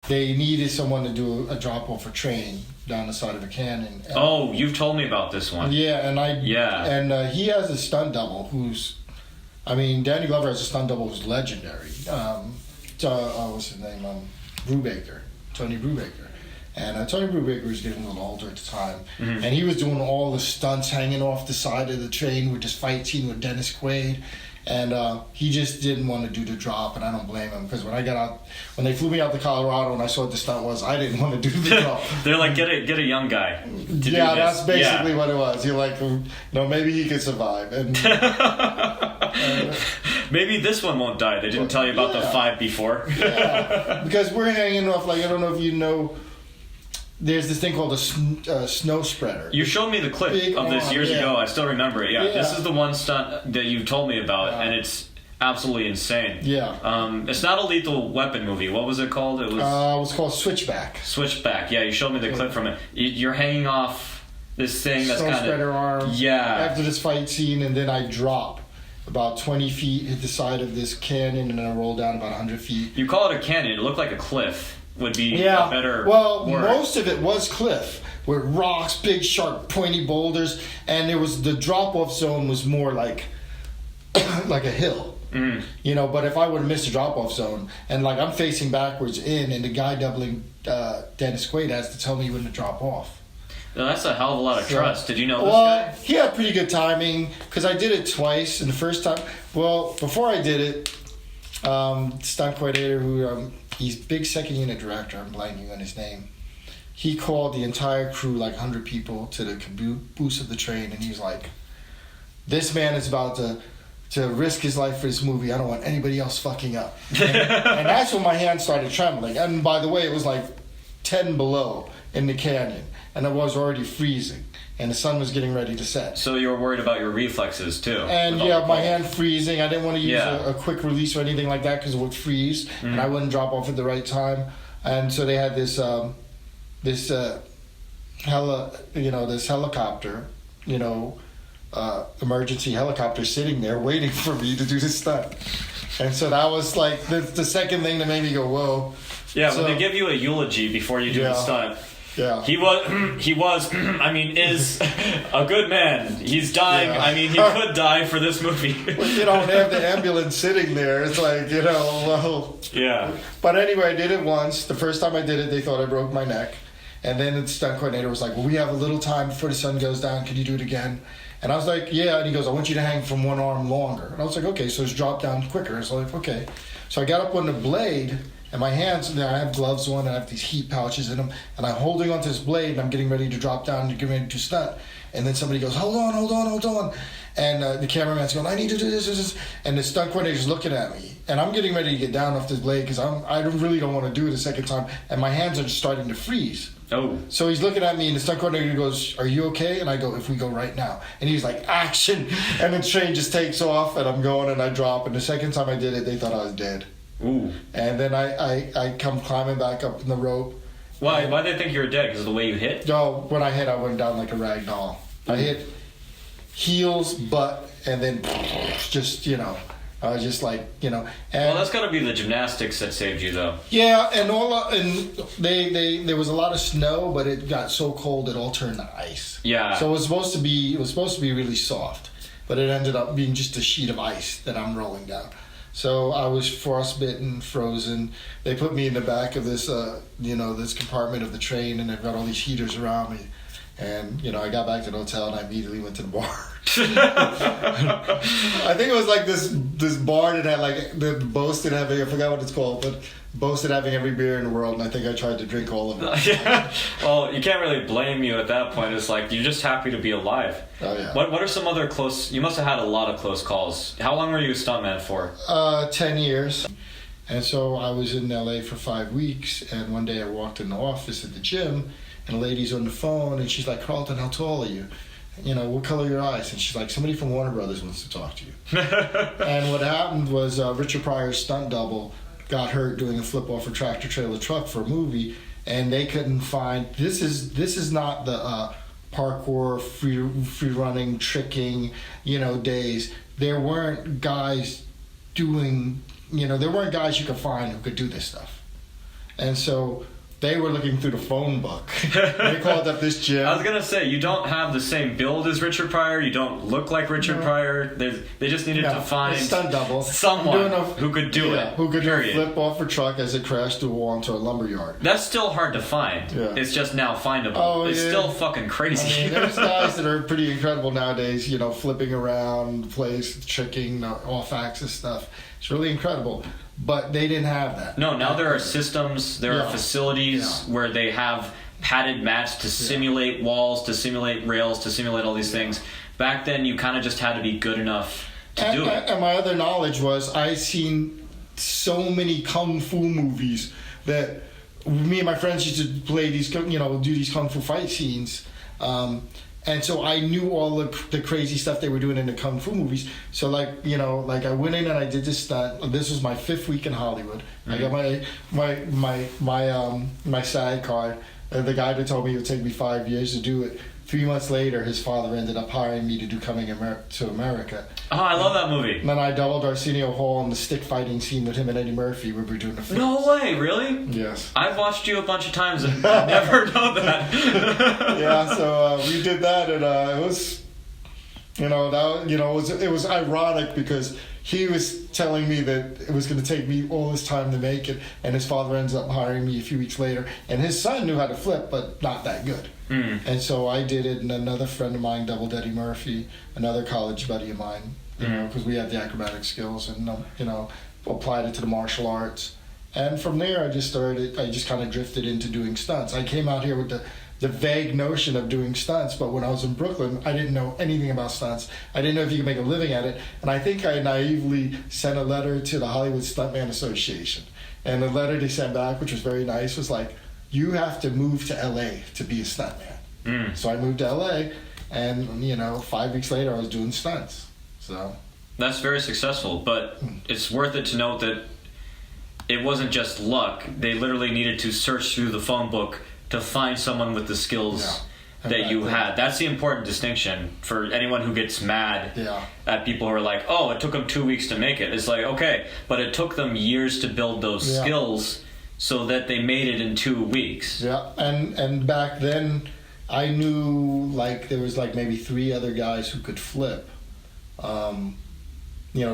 They needed someone to do a drop off a train down the side of a canyon. And, you've told me about this one. Yeah, and he has a stunt double Danny Glover has a stunt double who's legendary. What's his name? Tony Brubaker. And Tony Brubaker was getting a little older at the time. Mm-hmm. And he was doing all the stunts hanging off the side of the train with this fight scene with Dennis Quaid. And he just didn't want to do the drop, and I don't blame him, because when they flew me out to Colorado and I saw what the stunt was, I didn't want to do the drop. They're like, get a young guy to do this. That's basically what it was. You're like, maybe he could survive. And maybe this one won't die. They didn't tell you about the 5 before. Yeah, because we're hanging off, I don't know if you know, there's this thing called a snow spreader. You showed me the clip of this years ago. I still remember it. Yeah, this is the one stunt that you told me about, and it's absolutely insane. Yeah. It's not a Lethal Weapon movie. What was it called? It was called Switchback. Switchback. Yeah, you showed me the clip from it. You're hanging off this thing that's kind of... Snow spreader arm. Yeah. After this fight scene, and then I drop about 20 feet, hit the side of this canyon, and then I roll down about 100 feet. You call it a canyon. It looked like a cliff. Would be a better word. Most of it was cliff with rocks, big sharp pointy boulders, and the drop-off zone was more like a hill. But if I would have missed the drop-off zone, and I'm facing backwards in, and the guy doubling Dennis Quaid has to tell me when to drop off. Now, that's a hell of a lot of trust. Did you know this guy? He had pretty good timing, because I did it twice, and the first time, before I did it, stunt coordinator who... he's big second unit director, I'm blanking on his name. He called the entire crew, 100 people, to the caboose of the train, and he was like, this man is about to risk his life for this movie. I don't want anybody else fucking up. And that's when my hand started trembling. And by the way, it was 10 below in the canyon, and I was already freezing, and the sun was getting ready to set. So you were worried about your reflexes too? And my hand freezing. I didn't want to use a quick release or anything like that, because it would freeze, and I wouldn't drop off at the right time. And so they had this helicopter, emergency helicopter sitting there waiting for me to do this stunt. And so that was the second thing that made me go, whoa. Yeah, when they give you a eulogy before you do the stunt. Yeah. He is a good man. He's dying. Yeah. He could die for this movie. Well, you don't have the ambulance sitting there. It's Yeah. But anyway, I did it once. The first time I did it, they thought I broke my neck. And then the stunt coordinator was like, well, we have a little time before the sun goes down. Could you do it again? And I was like, yeah. And he goes, I want you to hang from one arm longer. And I was like, okay. So it's drop down quicker. So okay. So I got up on the blade, and my hands, I have gloves on, and I have these heat pouches in them, and I'm holding onto this blade, and I'm getting ready to drop down and get ready to stunt. And then somebody goes, hold on. And the cameraman's going, I need to do this. And the stunt coordinator's looking at me. And I'm getting ready to get down off this blade, because I really don't want to do it a second time. And my hands are just starting to freeze. Oh. So he's looking at me, and the stunt coordinator goes, are you okay? And I go, if we go right now. And he's like, action. And the train just takes off, and I'm going, and I drop. And the second time I did it, they thought I was dead. Ooh. And then I come climbing back up in the rope. Why did they think you were dead? Because of the way you hit? No, when I hit, I went down like a rag doll. I hit heels, butt, and then just, I was just And, well, that's got to be the gymnastics that saved you, though. Yeah, and there was a lot of snow, but it got so cold it all turned to ice. Yeah. So it was supposed to be really soft, but it ended up being just a sheet of ice that I'm rolling down. So I was frostbitten, frozen. They put me in the back of this, this compartment of the train, and they've got all these heaters around me. And, I got back to the hotel, and I immediately went to the bar. I think it was this bar that had the boasted having, I forgot what it's called, but boasted having every beer in the world, and I think I tried to drink all of it. Yeah. Well, you can't really blame you at that point. It's you're just happy to be alive. Oh, yeah. What are some other you must have had a lot of close calls. How long were you a stuntman for? 10 years. And so I was in LA for 5 weeks, and one day I walked in the office at the gym, and a lady's on the phone, and she's like, Carlton, how tall are you? What color are your eyes? And she's like, somebody from Warner Brothers wants to talk to you. And what happened was Richard Pryor's stunt double got hurt doing a flip off a tractor trailer truck for a movie, and they couldn't find, this is not the parkour, free running, tricking, days. There weren't guys doing, there weren't guys you could find who could do this stuff. And so they were looking through the phone book. They called up this gym. I was going to say, you don't have the same build as Richard Pryor. You don't look like Richard Pryor. They just needed to find stunt double. Someone who could do it. Who could do a flip off a truck as it crashed through a wall into a lumberyard. That's still hard to find. Yeah. It's just now findable. Oh, it's still fucking crazy. I mean, there's guys that are pretty incredible nowadays, flipping around the place, tricking, off-axis stuff. It's really incredible. But they didn't have that. No, now there are systems, there are facilities where they have padded mats to simulate walls, to simulate rails, to simulate all these things. Back then, you kind of just had to be good enough to do it. And my other knowledge was I'd seen so many kung fu movies that me and my friends used to play these, do these kung fu fight scenes. And so I knew all the crazy stuff they were doing in the kung fu movies. So I went in and I did this stunt. This was my 5th week in Hollywood. Mm-hmm. I got my SAG card. The guy that told me it would take me 5 years to do it. 3 months later, his father ended up hiring me to do Coming to America. Oh, I love that movie. And then I doubled Arsenio Hall in the stick fighting scene with him and Eddie Murphy where we were doing the flips. No way, really? Yes. I've watched you a bunch of times and I never know that. Yeah, so we did that, and it was, it was ironic because he was telling me that it was going to take me all this time to make it, and his father ends up hiring me a few weeks later, and his son knew how to flip, but not that good. Mm. And so I did it, and another friend of mine doubled Eddie Murphy, another college buddy of mine, because we had the acrobatic skills, and applied it to the martial arts. And from there, I just kind of drifted into doing stunts. I came out here with the vague notion of doing stunts, but when I was in Brooklyn, I didn't know anything about stunts. I didn't know if you could make a living at it, and I think I naively sent a letter to the Hollywood Stuntman Association. And the letter they sent back, which was very nice, was like, you have to move to LA to be a stuntman. Mm. So I moved to LA, and 5 weeks later I was doing stunts. So that's very successful, but it's worth it to note that it wasn't just luck. They literally needed to search through the phone book to find someone with the skills that you had. That's the important distinction for anyone who gets mad at people who are like, oh, it took them 2 weeks to make it. It's like, okay, but it took them years to build those skills so that they made it in 2 weeks. Yeah, and back then I knew there was maybe 3 other guys who could flip.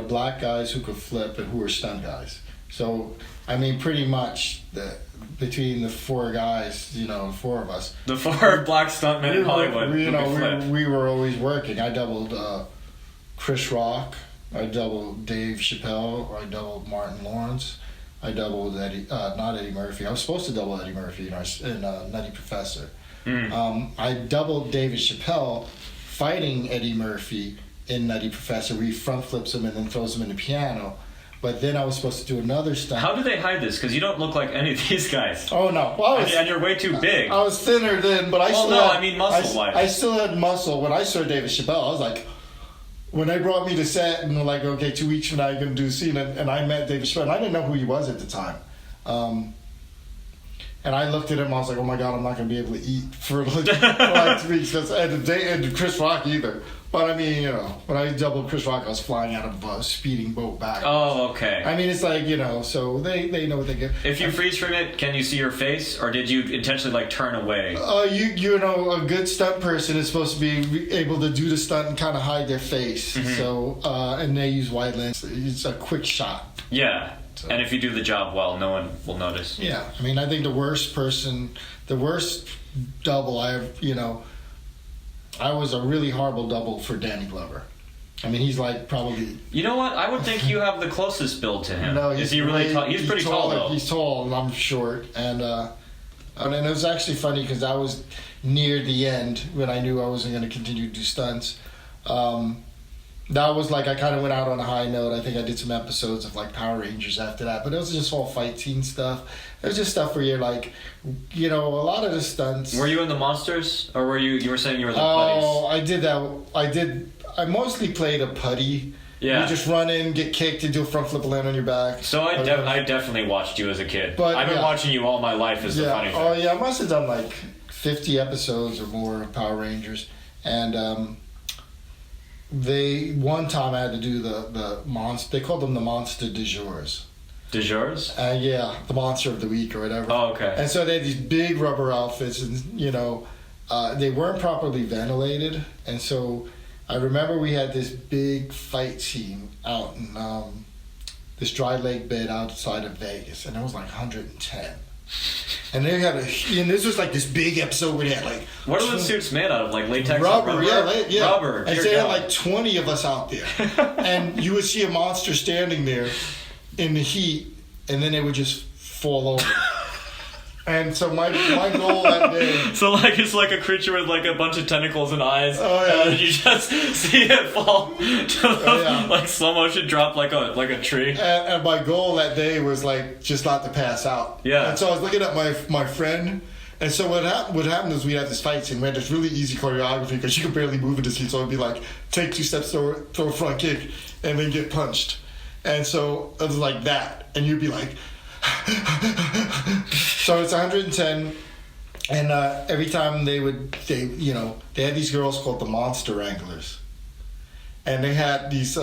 Black guys who could flip and who were stunt guys. So, I mean, pretty much between the 4 guys, 4 of us. The 4 black stuntmen in Hollywood. We were always working. I doubled Chris Rock. I doubled Dave Chappelle. I doubled Martin Lawrence. I doubled not Eddie Murphy. I was supposed to double Eddie Murphy in Nutty Professor. Mm. I doubled David Chappelle fighting Eddie Murphy in Nutty Professor, where he front flips him and then throws him in the piano. But then I was supposed to do another stunt. How do they hide this? Because you don't look like any of these guys. Oh, no. Well, and you're way too big. I was thinner then, but I muscle-wise. I still had muscle. When I saw David Chappelle, I was like, when they brought me to set and were like, okay, 2 weeks from now you're going to do a scene, and I met David Chappelle, and I didn't know who he was at the time. And I looked at him, I was like, oh my God, I'm not going to be able to eat for 2 weeks. And Chris Rock either. But I mean, when I doubled Chris Rock, I was flying out of a speeding boat back. Oh, okay. I mean, it's like, so they know what they get. If you freeze frame it, can you see your face? Or did you intentionally turn away? A good stunt person is supposed to be able to do the stunt and kind of hide their face. Mm-hmm. So, and they use wide lens. It's a quick shot. Yeah. So. And if you do the job well, no one will notice. Yeah. I mean, I think the worst double I was a really horrible double for Danny Glover. I mean, he's probably... You know what? I would think you have the closest build to him. No, is he really tall? He's pretty tall, though. He's tall, and I'm short. And it was actually funny because I was near the end when I knew I wasn't going to continue to do stunts. That was I kind of went out on a high note. I think I did some episodes of Power Rangers after that, but it was just all fight scene stuff. It was just stuff where you're a lot of the stunts. Were you in the Monsters, or were you were saying you were the putties? Oh, I did that. I mostly played a putty. Yeah. You just run in, get kicked, and do a front flip, land on your back. So I definitely watched you as a kid. But I've been watching you all my life as the funny thing. Oh yeah, I must have done 50 episodes or more of Power Rangers, and one time I had to do the monster. They called them the monster du jours. De jours? Yeah, the monster of the week or whatever. Oh, okay. And so they had these big rubber outfits, and they weren't properly ventilated. And so I remember we had this big fight scene out in this dry lake bed outside of Vegas, and it was like 110. And they had and this was like this big episode where they had like. What are the suits made out of? Like latex? Rubber, yeah. Rubber. And so they had like 20 of us out there, and you would see a monster standing there in the heat, and then they would just fall over. And so my goal that day. So like it's like a creature with like a bunch of tentacles and eyes. Oh yeah. And you just see it fall to the, like slow motion drop like a tree. And my goal that day was like just not to pass out. Yeah. And so I was looking at my friend. And so what happened is we had this fight scene. We had this really easy choreography because she could barely move in the seat. So it'd be like take 2 steps, throw a front kick, and then get punched. And so it was like that, and you'd be like. So it's 110, and every time they had these girls called the Monster Wranglers, and they had these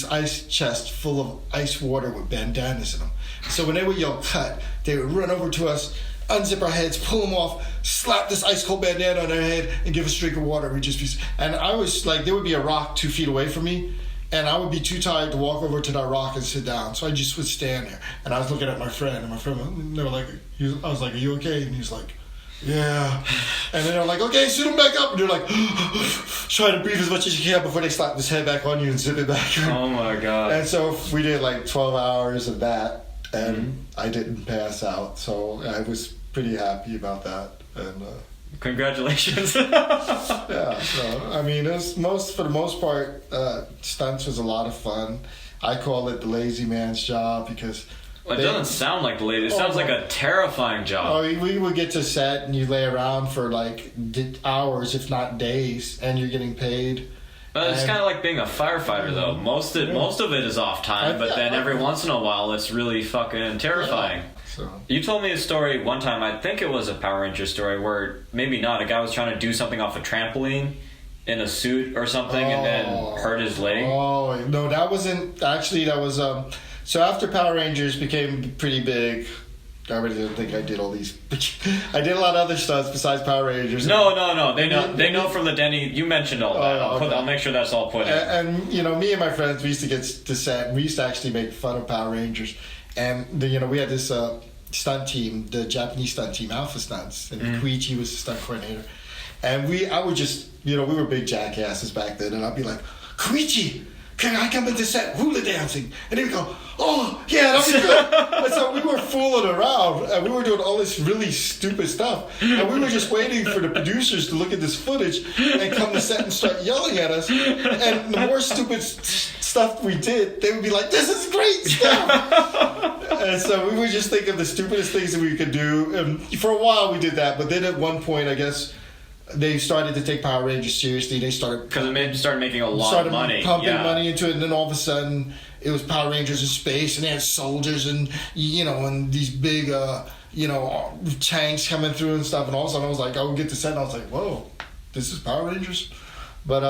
ice chests full of ice water with bandanas in them. So when they would yell cut, they would run over to us, unzip our heads, pull them off, slap this ice cold bandana on their head, and give us a drink of water. And I was like, there would be a rock 2 feet away from me. And I would be too tired to walk over to that rock and sit down. So I just would stand there. And I was looking at my friend, and my friend, they were like, I was like, are you okay? And he's like, yeah. And then they're like, okay, sit him back up. And they're like, trying to breathe as much as you can before they slap this head back on you and zip it back. Oh my God. And so we did like 12 hours of that, and I didn't pass out. So I was pretty happy about that. And congratulations. Yeah, so I mean, for the most part, stunts was a lot of fun. I call it the lazy man's job because it doesn't sound like the lazy. It sounds like a terrifying job. Oh, we would get to set and you lay around for like hours, if not days, and you're getting paid. But it's kind of like being a firefighter, though. Most of it is off time, but then every once in a while, it's really fucking terrifying. Yeah. So. You told me a story one time, I think it was a Power Ranger story, where maybe not, a guy was trying to do something off a trampoline in a suit or something and then hurt his leg. Oh, no, that wasn't, actually that was, so after Power Rangers became pretty big, I really didn't think I did all these, I did a lot of other stunts besides Power Rangers. No, they know from the Denny, you mentioned all that. I'll make sure that's all put in. And me and my friends, we used to get to set, we used to actually make fun of Power Rangers. And we had this stunt team, the Japanese stunt team, Alpha Stunts, and Koichi was the stunt coordinator. And I would just, we were big jackasses back then, and I'd be like, Koichi, can I come into set hula dancing? And he would go, oh, yeah, that'll be good. And so we were fooling around, and we were doing all this really stupid stuff. And we were just waiting for the producers to look at this footage and come to set and start yelling at us. And the more stupid stuff we did, they would be like, this is great stuff. And so we would just think of the stupidest things that we could do. And for a while we did that, but then at one point, I guess, they started to take Power Rangers seriously. They started because it started making a lot of money, pumping money into it, and then all of a sudden it was Power Rangers in space, and they had soldiers and and these big tanks coming through and stuff. And all of a sudden I was like, I would get to set, and I was like, whoa, this is Power Rangers. But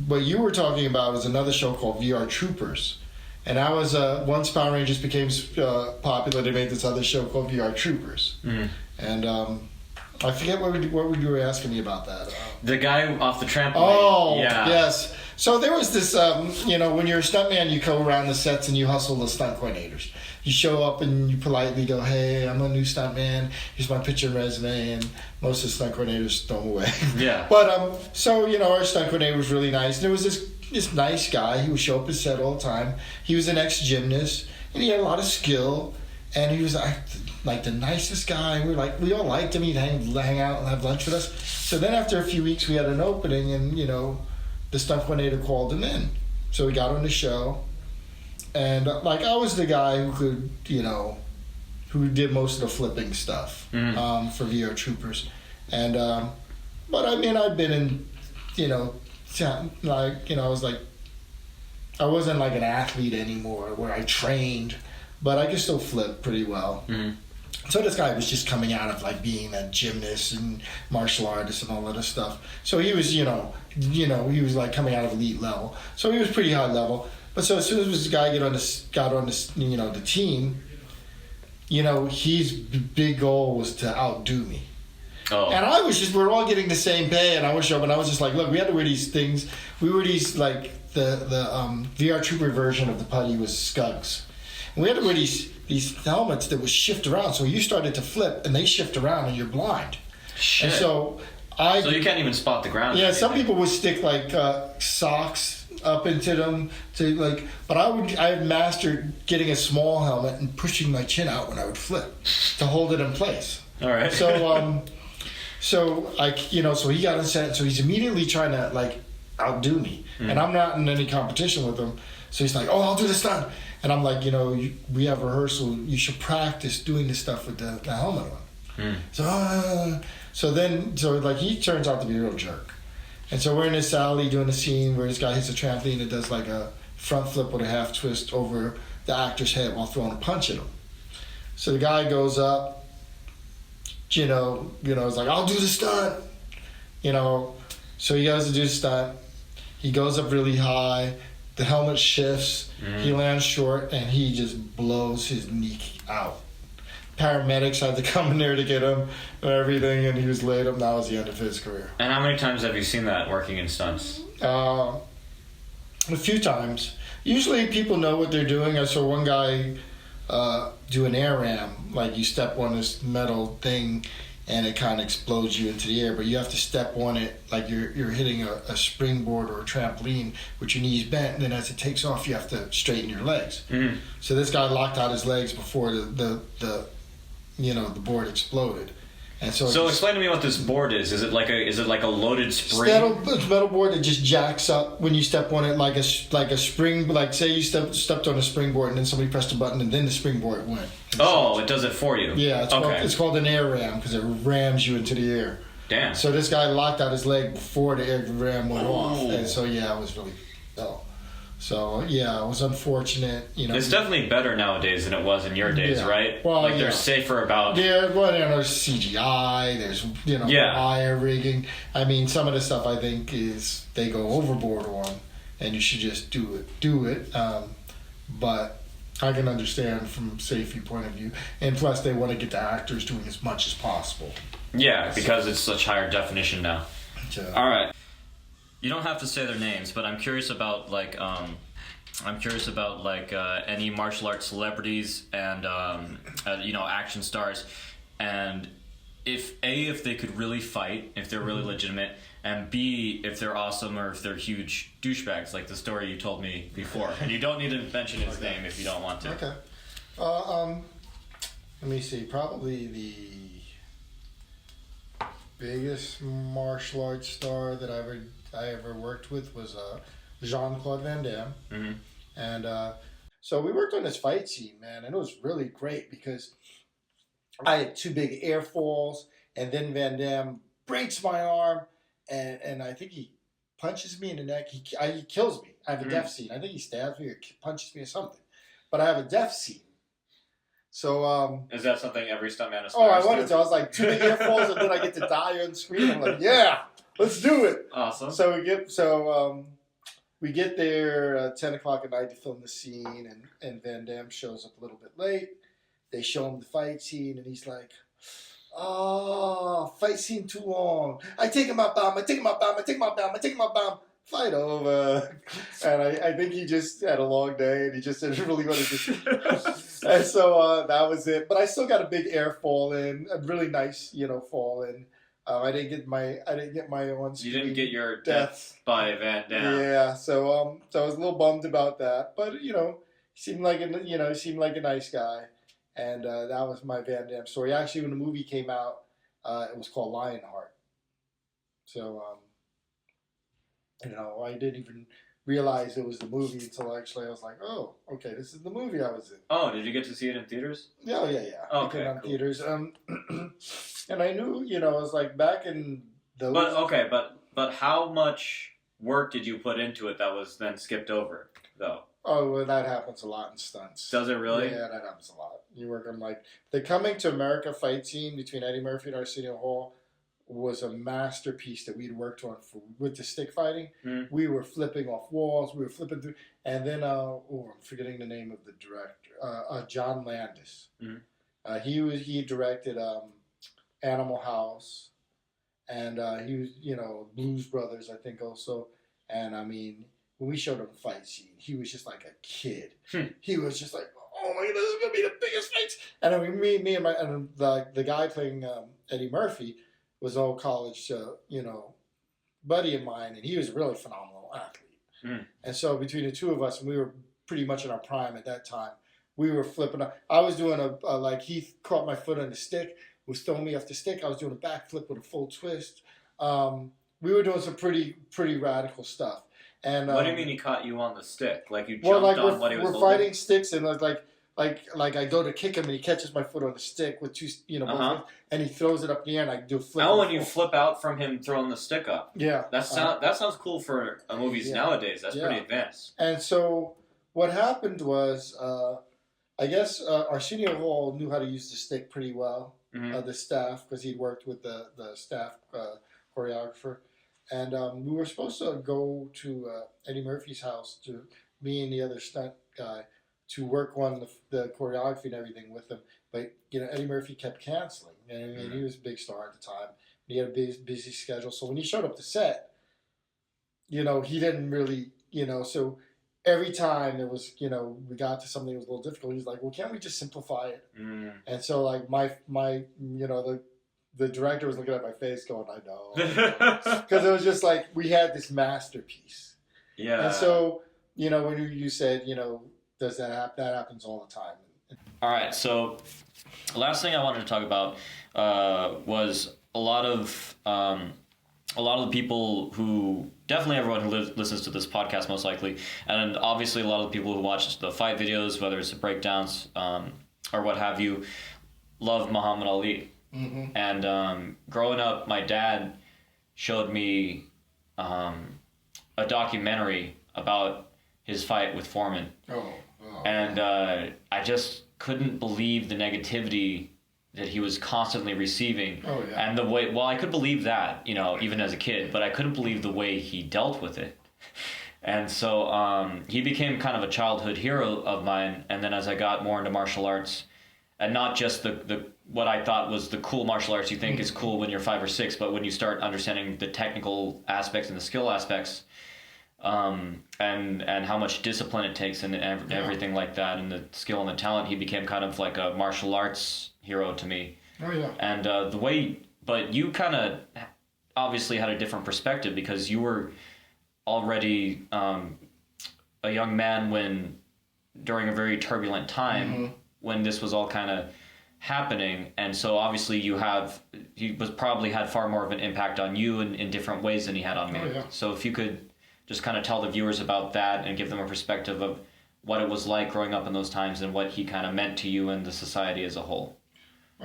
what you were talking about is another show called VR Troopers, and that was once Power Rangers became popular, they made this other show called VR Troopers, and. I forget what you were asking me about that. The guy off the trampoline. Oh, yeah. Yes. So there was this, when you're a stuntman, you go around the sets and you hustle the stunt coordinators. You show up and you politely go, hey, I'm a new stuntman. Here's my picture and resume. And most of the stunt coordinators throw them away. Yeah. But, our stunt coordinator was really nice. And there was this nice guy. He would show up at set all the time. He was an ex-gymnast. And he had a lot of skill. And he was like the nicest guy. We all liked him. He'd hang out and have lunch with us. So then after a few weeks, we had an opening, and the stunt coordinator called him in. So we got on the show, and I was the guy who could, who did most of the flipping stuff for VR Troopers, and but I mean I've been in, I was like, I wasn't like an athlete anymore where I trained. But I could still flip pretty well. Mm-hmm. So this guy was just coming out of being a gymnast and martial artist and all that stuff. So he was, he was coming out of elite level. So he was pretty high level. But so as soon as this guy got on this, the team, his big goal was to outdo me. Oh. And we're all getting the same pay, and I was just like, look, we had to wear these things. We were these, like, the VR Trooper version of the putty was Scugs. And we had to wear these helmets that would shift around, so you started to flip, and they shift around, and you're blind. Shit. And so you can't even spot the ground. Yeah, some people would stick, like, socks up into them but I had mastered getting a small helmet and pushing my chin out when I would flip to hold it in place. All right. So so he got on set, so he's immediately trying to, like, outdo me, and I'm not in any competition with him. So he's like, "Oh, I'll do the stunt," and I'm like, we have rehearsal. You should practice doing this stuff with the helmet on. So he turns out to be a real jerk. And so we're in this alley doing a scene where this guy hits a trampoline and does, like, a front flip with a half twist over the actor's head while throwing a punch at him. So the guy goes up, is like, "I'll do the stunt," So he goes to do the stunt. He goes up really high. The helmet shifts. He lands short, and he just blows his knee out. Paramedics had to come in there to get him and everything, and he was laid up. That was the end of his career. And how many times have you seen that working in stunts? A few times. Usually people know what they're doing. I saw one guy do an air ram. Like, you step on this metal thing, and it kind of explodes you into the air, but you have to step on it like you're hitting a springboard or a trampoline with your knees bent, and then as it takes off, you have to straighten your legs. So this guy locked out his legs before the board exploded. And so explain to me what this board is. Is it like a loaded spring? It's a metal board that just jacks up when you step on it, like a spring. Like, say you stepped on a springboard and then somebody pressed a button and then the springboard went. Oh, it does it for you. Yeah, it's called an air ram because it rams you into the air. Damn. So this guy locked out his leg before the air ram went off, and so it was really So it was unfortunate. It's definitely better nowadays than it was in your days, right? Well, they're safer about. Yeah, well, there's CGI. There's wire rigging. I mean, some of the stuff I think is they go overboard on, and you should just do it. But I can understand from a safety point of view, and plus they want to get the actors doing as much as possible. Yeah, because it's such higher definition now. Yeah. All right. You don't have to say their names, but I'm curious about any martial arts celebrities and action stars, and if they could really fight, if they're really legitimate, and B, if they're awesome or if they're huge douchebags, like the story you told me before. And you don't need to mention his name if you don't want to. Okay. Let me see. Probably the biggest martial arts star that I ever worked with was Jean-Claude Van Damme. Mm-hmm. And so we worked on this fight scene, man, and it was really great because I had two big air falls, and then Van Damme breaks my arm, and I think he punches me in the neck. He kills me. I have a death scene. I think he stabs me or punches me or something. But I have a death scene. So is that something every stuntman aspires to? I wanted to. I was like, two big air falls, and then I get to die on screen. I'm like, yeah, let's do it. Awesome. So we get there at 10 o'clock at night to film the scene, and Van Damme shows up a little bit late. They show him the fight scene, and he's like, "Oh, fight scene too long. I take him out, bomb. I take him out, bomb. I take him out, bomb. I take him out, bomb. Fight over." And I think he just had a long day, and he just didn't really want to. And so that was it. But I still got a big air fall in, a really nice, fall in. I didn't get my on screen. You didn't get your death by Van Damme. Yeah, so I was a little bummed about that, but he seemed like a nice guy, and that was my Van Damme story. Actually, when the movie came out, it was called Lionheart. So I didn't even realize it was the movie until actually I was like, oh, okay, this is the movie I was in. Oh, did you get to see it in theaters? Yeah. Okay, cool. Theaters. And I knew, it was like back in those. But how much work did you put into it that was then skipped over, though? Oh, well, that happens a lot in stunts. Does it really? Yeah, that happens a lot. You work on the Coming to America fight scene between Eddie Murphy and Arsenio Hall. was a masterpiece that we'd worked on with the stick fighting. Mm. We were flipping off walls. We were flipping through, and then I'm forgetting the name of the director. John Landis. Mm. He directed Animal House, and he was Blues Brothers, I think, also. And I mean, when we showed him a fight scene, he was just like a kid. He was just like, oh my god, this is gonna be the biggest fights. And I mean, me and the guy playing Eddie Murphy was an old college, buddy of mine, and he was a really phenomenal athlete. Mm. And so between the two of us, and we were pretty much in our prime at that time, we were flipping. I was doing like he caught my foot on the stick, was throwing me off the stick. I was doing a backflip with a full twist. We were doing some pretty radical stuff. And what do you mean he caught you on the stick? Like you jumped on what he was we're holding? fighting sticks, and like I go to kick him, and he catches my foot on the stick with two, both, and he throws it up in the air, and I do a flip. Oh, and you flip out from him throwing the stick up. Yeah, that sounds cool for movies nowadays. That's pretty advanced. And so what happened was, I guess Arsenio Hall knew how to use the stick pretty well. The staff, because he'd worked with the staff choreographer, and we were supposed to go to Eddie Murphy's house, to me and the other stunt guy, to work on the choreography and everything with him. But Eddie Murphy kept canceling, and I mean, he was a big star at the time. He had a busy schedule, so when he showed up to set, he didn't really, so every time there was, we got to something that was a little difficult, he's like, well, can't we just simplify it? And so like my the director was looking at my face going, I know. Because it was just like, we had this masterpiece. Yeah. And so, when you said, does that happen? That happens all the time. All right. So the last thing I wanted to talk about was a lot of the people who, definitely everyone who listens to this podcast most likely, and obviously a lot of the people who watch the fight videos, whether it's the breakdowns or what have you, love Muhammad Ali. Mm-hmm. And growing up, my dad showed me a documentary about his fight with Foreman. And I just couldn't believe the negativity that he was constantly receiving. And the way, I could believe that, even as a kid, but I couldn't believe the way he dealt with it. And so he became kind of a childhood hero of mine. And then as I got more into martial arts, and not just the what I thought was the cool martial arts you think is cool when you're 5 or 6, but when you start understanding the technical aspects and the skill aspects, and how much discipline it takes and everything like that, and the skill and the talent, he became kind of like a martial arts hero to me. And but you kind of obviously had a different perspective, because you were already a young man during a very turbulent time when this was all kind of happening, and so obviously he probably had far more of an impact on you in different ways than he had on me. So if you could just kind of tell the viewers about that and give them a perspective of what it was like growing up in those times and what he kind of meant to you and the society as a whole.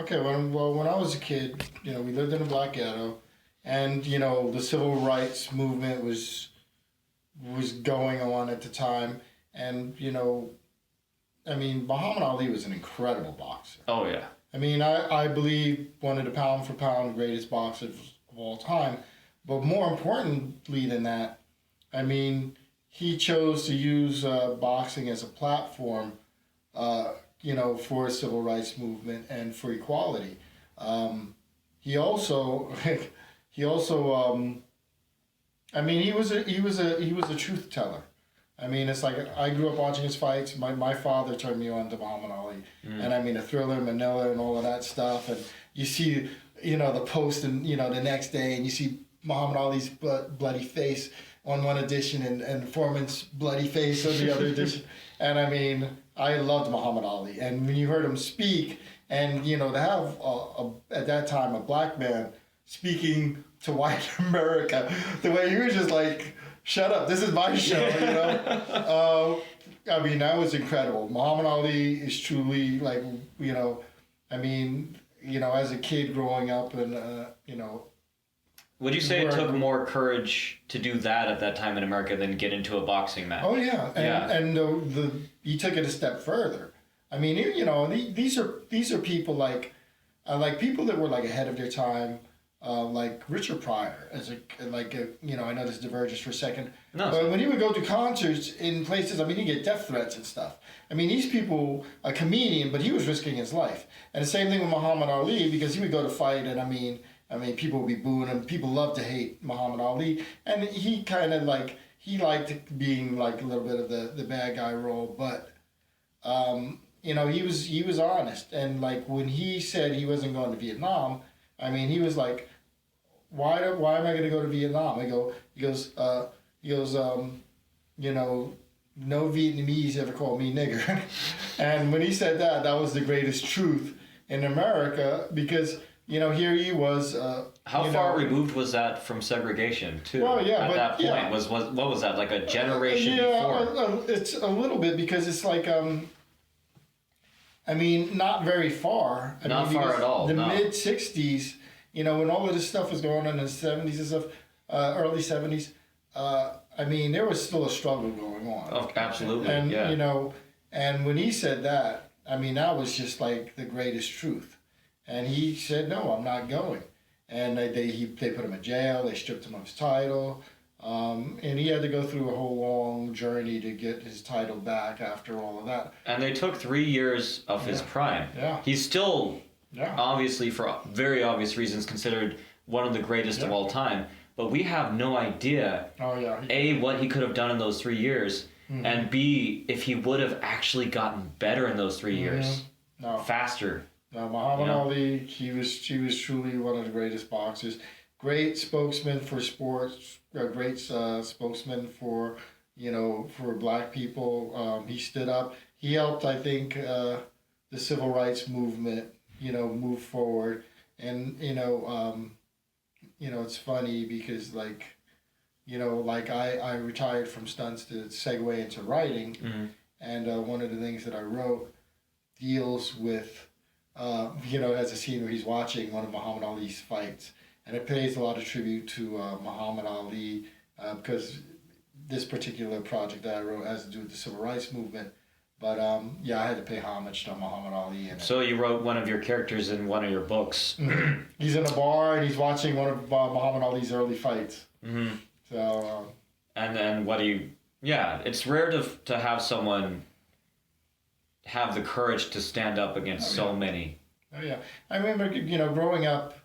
Okay, when I was a kid, we lived in a black ghetto, and the civil rights movement was going on at the time, and Muhammad Ali was an incredible boxer. Oh, yeah. I believe one of the pound for pound greatest boxers of all time. But more importantly than that, he chose to use boxing as a platform, for a civil rights movement and for equality. He was a truth teller. It's like, I grew up watching his fights. My father turned me on to Muhammad Ali. And the Thriller, Manila, and all of that stuff. And you see, the post and, the next day, and you see Muhammad Ali's bloody face on one edition and Foreman's bloody face on the other edition. And I loved Muhammad Ali. And when you heard him speak, and, to have, at that time, a black man speaking to white America, the way he was just like, shut up, this is my show, that was incredible. Muhammad Ali is truly, like, as a kid growing up and, Would you say it took more courage to do that at that time in America than get into a boxing match? Oh, yeah. And he took it a step further. These are people like people that were like ahead of their time. like Richard Pryor as I know this diverges for a second, No. but when he would go to concerts in places, I mean, he'd get death threats and stuff. I mean, these people, a comedian, but he was risking his life. And the same thing with Muhammad Ali, because he would go to fight, and I mean, people would be booing him. People love to hate Muhammad Ali, and he kind of like he liked being like a little bit of the bad guy role, but. He was honest, and like when he said he wasn't going to Vietnam, I mean, he was like, why am I going to go to Vietnam? He goes, no Vietnamese ever called me nigger. And when he said that was the greatest truth in America, because, here he was. How far removed was that from segregation, too? Well, yeah, At that point, what was that, like a generation before? It's a little bit, because it's like, not very far. Not far at all. The no. mid 60s, when all of this stuff was going on in the 70s and stuff, early 70s, there was still a struggle going on. Oh, absolutely. And, yeah. And when he said that, that was just like the greatest truth. And he said, no, I'm not going. And they put him in jail, they stripped him of his title. And he had to go through a whole long journey to get his title back after all of that. And they took 3 years of his prime. Yeah. He's still, obviously, for very obvious reasons, considered one of the greatest of all time. But we have no idea, A, what he could have done in those 3 years, and B, if he would have actually gotten better in those 3 years. No. Faster. No, Muhammad Ali, he was truly one of the greatest boxers. Great spokesman for sports, a great spokesman for black people. He stood up. He helped, I think, the civil rights movement, move forward. And it's funny because I retired from stunts to segue into writing, and one of the things that I wrote deals with, has a scene where he's watching one of Muhammad Ali's fights. And it pays a lot of tribute to Muhammad Ali, because this particular project that I wrote has to do with the civil rights movement. But I had to pay homage to Muhammad Ali. So you wrote one of your characters in one of your books. He's in a bar and he's watching one of Muhammad Ali's early fights. Mm-hmm. So. And then what do you? Yeah, it's rare to have someone have the courage to stand up against so many. Oh yeah, I remember growing up.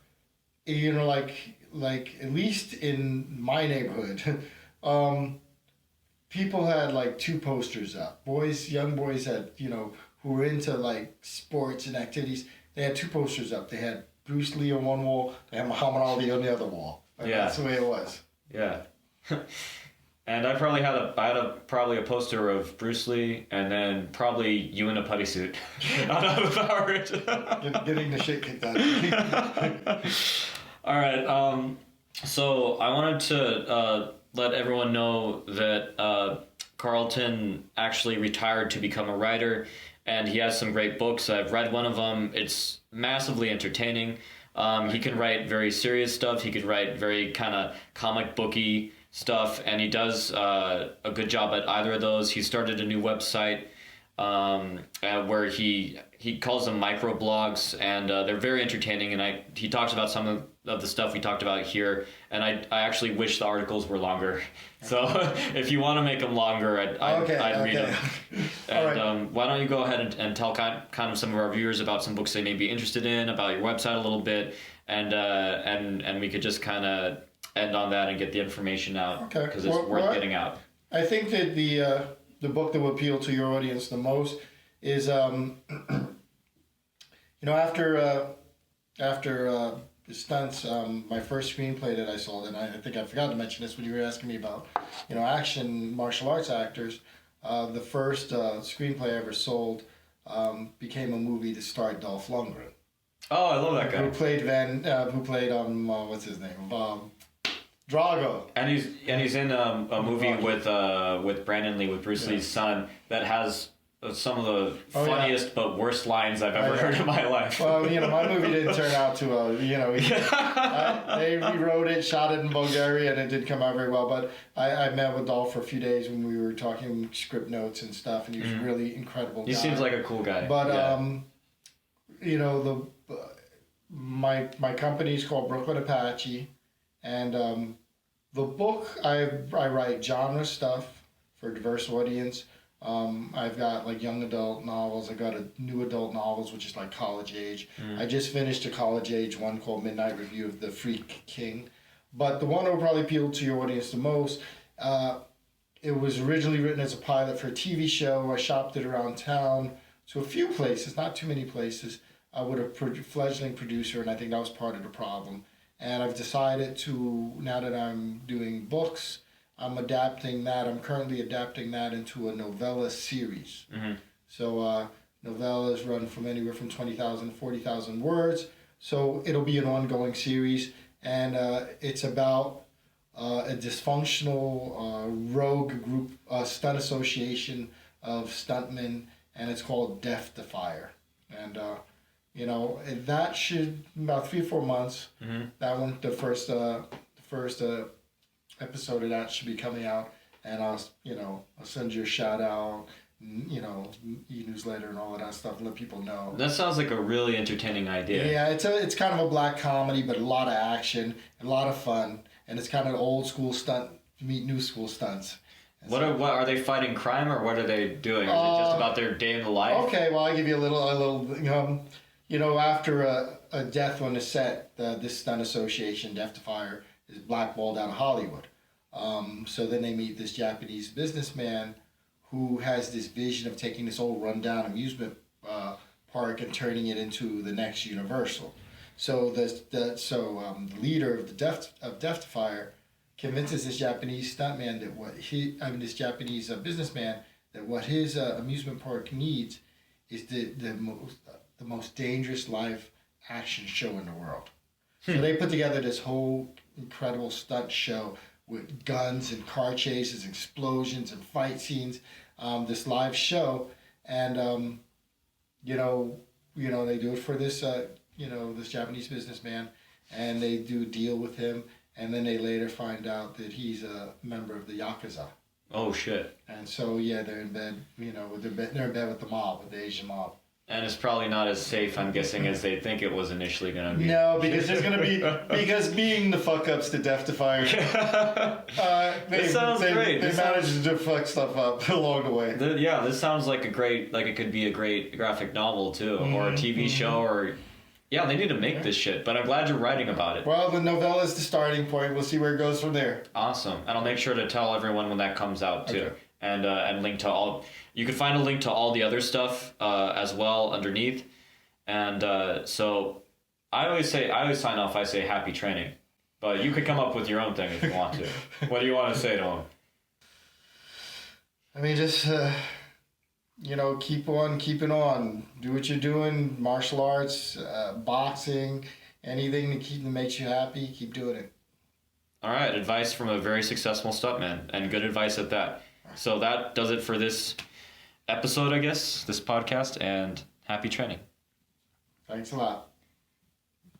Like at least in my neighborhood, people had like two posters up. Young boys had, who were into like sports and activities. They had two posters up. They had Bruce Lee on one wall. They had Muhammad Ali on the other wall. That's the way it was. Yeah. And I probably had a poster of Bruce Lee, and then probably you in a putty suit. Getting the shit kicked out of me. All right. So I wanted to let everyone know that Carlton actually retired to become a writer, and he has some great books. I've read one of them. It's massively entertaining. He can write very serious stuff. He could write very kind of comic booky stuff, and he does a good job at either of those. He started a new website where he calls them microblogs, and they're very entertaining, and he talks about some of the stuff we talked about here, and I actually wish the articles were longer. So if you want to make them longer, I'd read them. And why don't you go ahead and tell kind of some of our viewers about some books they may be interested in, about your website a little bit, and we could just kind of end on that and get the information out, because it's worth getting out. I think that the book that will appeal to your audience the most is after the stunts, my first screenplay that I sold, and I think I forgot to mention this when you were asking me about action martial arts actors. The first screenplay I ever sold became a movie to star Dolph Lundgren. Oh, I love that guy. Who played what's his name? Drago. And he's in a movie with Brandon Lee, with Bruce Lee's son, that has some of the funniest but worst lines I've ever heard in my life. Well, my movie didn't turn out too well. They rewrote it, shot it in Bulgaria, and it didn't come out very well. But I met with Dolph for a few days when we were talking script notes and stuff, and he was a really incredible guy. He seems like a cool guy. But my company is called Brooklyn Apache, and the book I write genre stuff for a diverse audience. I've got like young adult novels. I've got a new adult novels, which is like college age. I just finished a college age one called Midnight Review of the Freak King. But the one that will probably appeal to your audience the most, it was originally written as a pilot for a TV show. I shopped it around town to a few places, not too many places, with a fledgling producer, and I think that was part of the problem. And I've decided to, now that I'm doing books, I'm currently adapting that into a novella series. So novellas run from anywhere from 20,000 to 40,000 words. So it'll be an ongoing series, and it's about a dysfunctional rogue group, stunt association of stuntmen, and it's called Death Defier. And that should about 3 or 4 months. That one, the first episode of that should be coming out, and I'll send you a shout out, e-newsletter and all of that stuff, and let people know. That sounds like a really entertaining idea. Yeah, it's kind of a black comedy, but a lot of action, a lot of fun, and it's kind of old school stunt meet new school stunts. What are they fighting crime, or what are they doing? Is it just about their day in the life? Okay, well, I'll give you a little after a death on the set, this stunt association, Death Defier, is blackballed out of Hollywood. So then they meet this Japanese businessman who has this vision of taking this old rundown amusement park and turning it into the next Universal. So the leader of Death Defier convinces this Japanese stuntman this Japanese businessman that what his amusement park needs is the most dangerous live action show in the world. So they put together this whole incredible stunt show with guns and car chases, explosions and fight scenes. This live show, and they do it for this this Japanese businessman, and they do deal with him, and then they later find out that he's a member of the Yakuza. Oh shit! And so they're in bed, they're in bed with the mob, with the Asian mob. And it's probably not as safe, I'm guessing, as they think it was initially going to be. No, because there's going to be, because being the fuck-ups to Death Defier, This sounds great. They managed to fuck stuff up along the way. This sounds like it could be a great graphic novel, too, or a TV show, or... Yeah, they need to make this shit, but I'm glad you're writing about it. Well, the novella is the starting point. We'll see where it goes from there. Awesome. And I'll make sure to tell everyone when that comes out, too. Okay. And link to all... You can find a link to all the other stuff as well underneath. And so I always sign off, I say happy training. But you could come up with your own thing if you want to. What do you want to say to them? I mean, just, keep on keeping on. Do what you're doing, martial arts, boxing, anything that makes you happy, keep doing it. All right, advice from a very successful stuntman, and good advice at that. So that does it for this episode, I guess, this podcast, and happy training. Thanks a lot.